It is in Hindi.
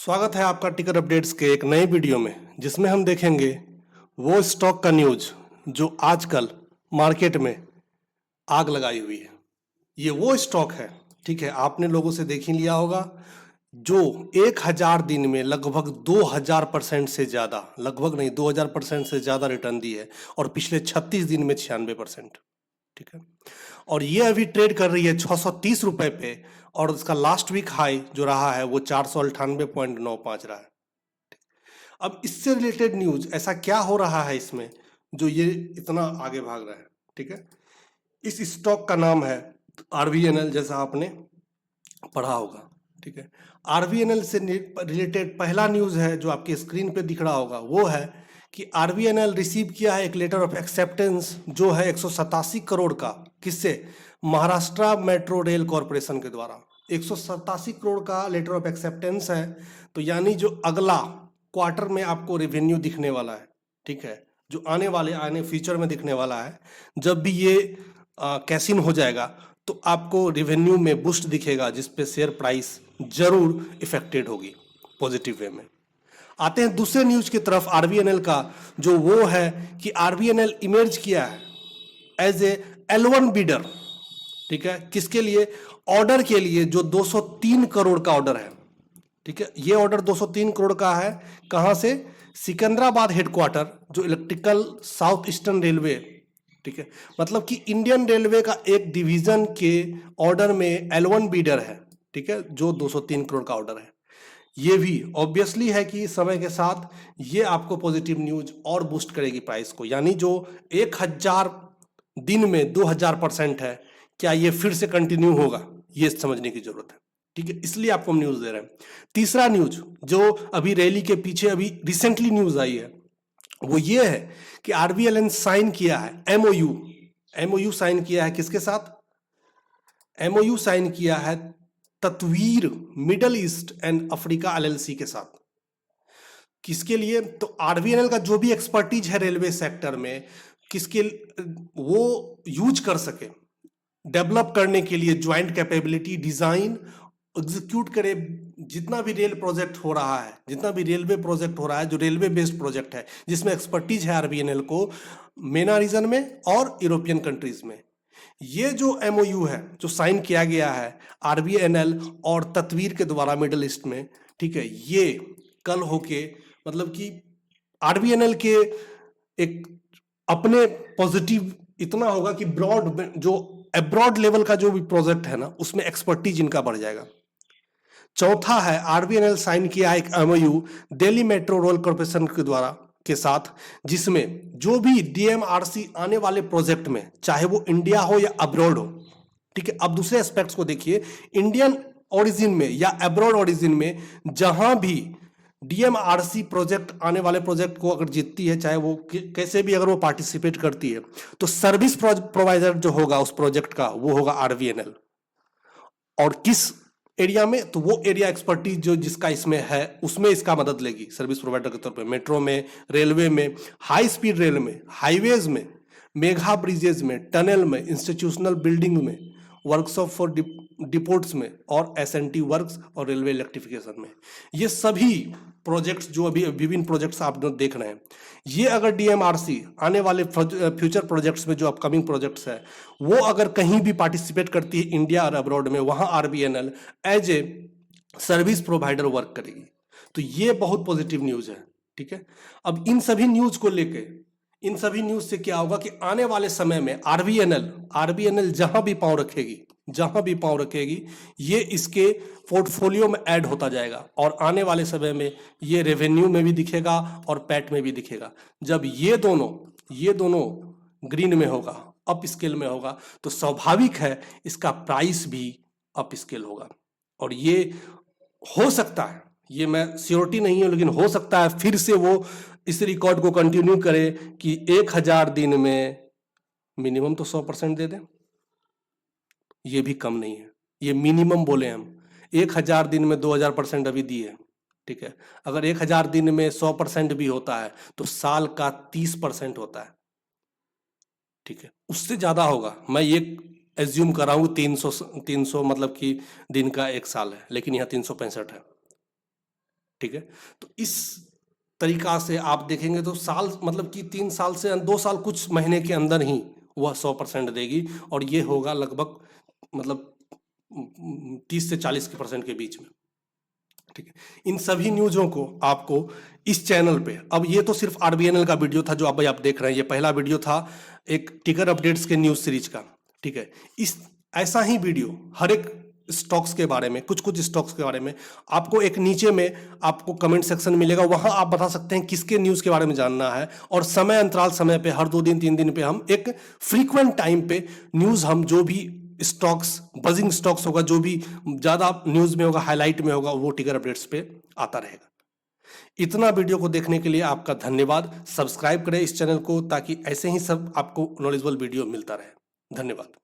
स्वागत है आपका टिकर अपडेट्स के एक नए वीडियो में जिसमें हम देखेंगे वो स्टॉक का न्यूज जो आजकल मार्केट में आग लगाई हुई है। ये वो स्टॉक है, ठीक है, आपने लोगों से देख ही लिया होगा, जो 1000 दिन में लगभग 2000% से ज़्यादा, लगभग नहीं 2000% से ज़्यादा रिटर्न दी है और पिछले 36 दिन में 96%, ठीक है। और ये अभी ट्रेड कर रही है 630 रुपए पे और उसका लास्ट वीक हाई जो रहा है वो 498.95 रहा है। अब इससे रिलेटेड न्यूज, ऐसा क्या हो रहा है इसमें जो ये इतना आगे भाग रहा है, ठीक है। इस स्टॉक का नाम है आरवीएनएल, जैसा आपने पढ़ा होगा, ठीक है। आरवीएनएल से रिलेटेड पहला न्यूज है जो आपके स्क्रीन पे दिख रहा होगा, वो है कि आरवीएनएल रिसीव किया है एक लेटर ऑफ एक्सेप्टेंस जो है 187 करोड़ का। किससे? महाराष्ट्र मेट्रो रेल कॉरपोरेशन के द्वारा 187 करोड़ का लेटर ऑफ एक्सेप्टेंस है। तो यानी जो अगला क्वार्टर में आपको रेवेन्यू दिखने वाला है, ठीक है, जो आने फ्यूचर में दिखने वाला है, जब भी ये कैश इन हो जाएगा तो आपको रेवेन्यू में बूस्ट दिखेगा, जिसपे शेयर प्राइस जरूर इफेक्टेड होगी पॉजिटिव वे में। आते हैं दूसरे न्यूज की तरफ आरवीएनएल का, जो वो है कि आरवीएनएल इमर्ज किया है एज ए L1 बीडर, ठीक है। किसके लिए? ऑर्डर के लिए, जो 203 करोड़ का ऑर्डर है, ठीक है। ये ऑर्डर 203 करोड़ का है। कहां से? सिकंदराबाद हेडक्वार्टर, जो इलेक्ट्रिकल साउथ ईस्टर्न रेलवे, ठीक है, मतलब कि इंडियन रेलवे का एक डिवीजन के ऑर्डर में L1 बीडर है, ठीक है, जो 203 करोड़ का ऑर्डर है। ये भी ऑब्वियसली है कि समय के साथ ये आपको पॉजिटिव न्यूज और बूस्ट करेगी प्राइस को, यानी जो 1000 दिन में 2000% है, क्या ये फिर से कंटिन्यू होगा, ये समझने की जरूरत है, ठीक है। इसलिए आपको हम न्यूज दे रहे हैं। तीसरा न्यूज जो अभी रैली के पीछे अभी रिसेंटली न्यूज आई है, वो ये है कि आरबीएल ने साइन किया है एमओयू साइन किया है। किसके साथ? एमओयू साइन किया है Tatweer Middle East and Africa LLC के साथ। किसके लिए? तो आरबीएल का जो भी एक्सपर्टीज है रेलवे सेक्टर में, किसके वो यूज कर सके डेवलप करने के लिए, ज्वाइंट कैपेबिलिटी डिजाइन एग्जीक्यूट करे। जितना भी रेल प्रोजेक्ट हो रहा है, जितना भी रेलवे प्रोजेक्ट हो रहा है, जो रेलवे बेस्ड प्रोजेक्ट है, जिसमें एक्सपर्टीज है आरबीएनएल को मेना रीजन में और यूरोपियन कंट्रीज में, ये जो एमओयू है जो साइन किया गया है आरबीएनएल और तत्वीर के द्वारा मिडिल ईस्ट में, ठीक है, ये कल होके मतलब कि आरबीएनएल के एक अपने पॉजिटिव इतना होगा कि ब्रॉड जो अब्रॉड लेवल का जो भी प्रोजेक्ट है ना, उसमें एक्सपर्टीज इनका बढ़ जाएगा। चौथा है आरबीएनएल साइन किया एक MOU Delhi metro rail corporation के द्वारा के साथ, जिसमें जो भी डीएमआरसी आने वाले प्रोजेक्ट में, चाहे वो इंडिया हो या अब्रॉड हो, ठीक है। अब दूसरे एस्पेक्ट्स को देखिए, इंडियन ओरिजिन में या अब्रॉड ओरिजिन में, जहां भी डीएमआरसी प्रोजेक्ट आने वाले प्रोजेक्ट को अगर जीतती है, चाहे वो कैसे भी अगर वो पार्टिसिपेट करती है, तो सर्विस प्रोवाइडर जो होगा उस प्रोजेक्ट का, वो होगा आरवीएनएल। और किस एरिया में? तो वो एरिया एक्सपर्टीज जो जिसका इसमें है, उसमें इसका मदद लेगी सर्विस प्रोवाइडर के तौर पे। मेट्रो में, रेलवे में, हाई स्पीड रेल में, हाईवेज में, मेगा ब्रिजेज में, टनल में, इंस्टीट्यूशनल बिल्डिंग में, वर्कशॉप फॉर डिपोट्स में, और एसएनटी वर्क्स और रेलवे इलेक्ट्रिफिकेशन में। ये सभी प्रोजेक्ट्स जो अभी विभिन्न प्रोजेक्ट्स आप देख रहे हैं, ये अगर डीएमआरसी आने वाले फ्यूचर प्रोजेक्ट्स में, जो अपकमिंग प्रोजेक्ट्स है, वो अगर कहीं भी पार्टिसिपेट करती है इंडिया और अब्रॉड में, वहां RBNL as a service provider work करेगी। तो ये बहुत पॉजिटिव न्यूज है, ठीक है। अब इन सभी न्यूज को लेके, इन सभी न्यूज से क्या होगा कि आने वाले समय में आरबीएनएल जहां भी पांव रखेगी, ये इसके पोर्टफोलियो में ऐड होता जाएगा और आने वाले समय में ये रेवेन्यू में भी दिखेगा और पैट में भी दिखेगा। जब ये दोनों ग्रीन में होगा, अप स्केल में होगा, तो स्वाभाविक है इसका प्राइस भी अप स्केल होगा। और ये हो सकता है, ये मैं श्योरिटी नहीं है, लेकिन हो सकता है फिर से वो इस रिकॉर्ड को कंटिन्यू करे कि 1000 दिन में मिनिमम तो 100% दे दें। ये भी कम नहीं है, ये मिनिमम बोले हम। 1000 दिन में 2000% अभी दिए, ठीक है। अगर 1000 दिन में 100% भी होता है तो साल का 30% होता है, ठीक है, उससे ज्यादा होगा। मैं ये एज्यूम कर रहा हूं 300 मतलब कि दिन का एक साल है, लेकिन यहाँ 365 है, ठीक है। तो इस तरीका से आप देखेंगे तो साल मतलब कि 3 साल से 2 साल कुछ महीने के अंदर ही वह 100% देगी, और ये होगा लगभग मतलब 30 से 40% के बीच में। ठीक है। इन सभी न्यूज़ों को आपको इस चैनल पे, अब ये तो सिर्फ आरबीएनएल का वीडियो था जो अभी आप देख रहे हैं, ये पहला वीडियो था एक टिकर अपडेट्स के न्यूज़ सीरीज का। ठीक है। इस ऐसा ही वीडियो हर एक स्टॉक्स के बारे में, कुछ कुछ स्टॉक्स के बारे में आपको एक नीचे में आपको कमेंट सेक्शन मिलेगा, वहां आप बता सकते हैं किसके न्यूज़ के बारे में जानना है, और समय अंतराल समय पे हर 2 दिन 3 दिन पे हम एक फ्रीक्वेंट टाइम पे न्यूज़, हम जो भी स्टॉक्स बजिंग स्टॉक्स होगा, जो भी ज़्यादा न्यूज़ में होगा, हाईलाइट में होगा, वो टिकर अपडेट्स पे आता रहेगा। इतना वीडियो को देखने के लिए आपका धन्यवाद। सब्सक्राइब करें इस चैनल को ताकि ऐसे ही सब आपको नॉलेजेबल वीडियो मिलता रहे। धन्यवाद।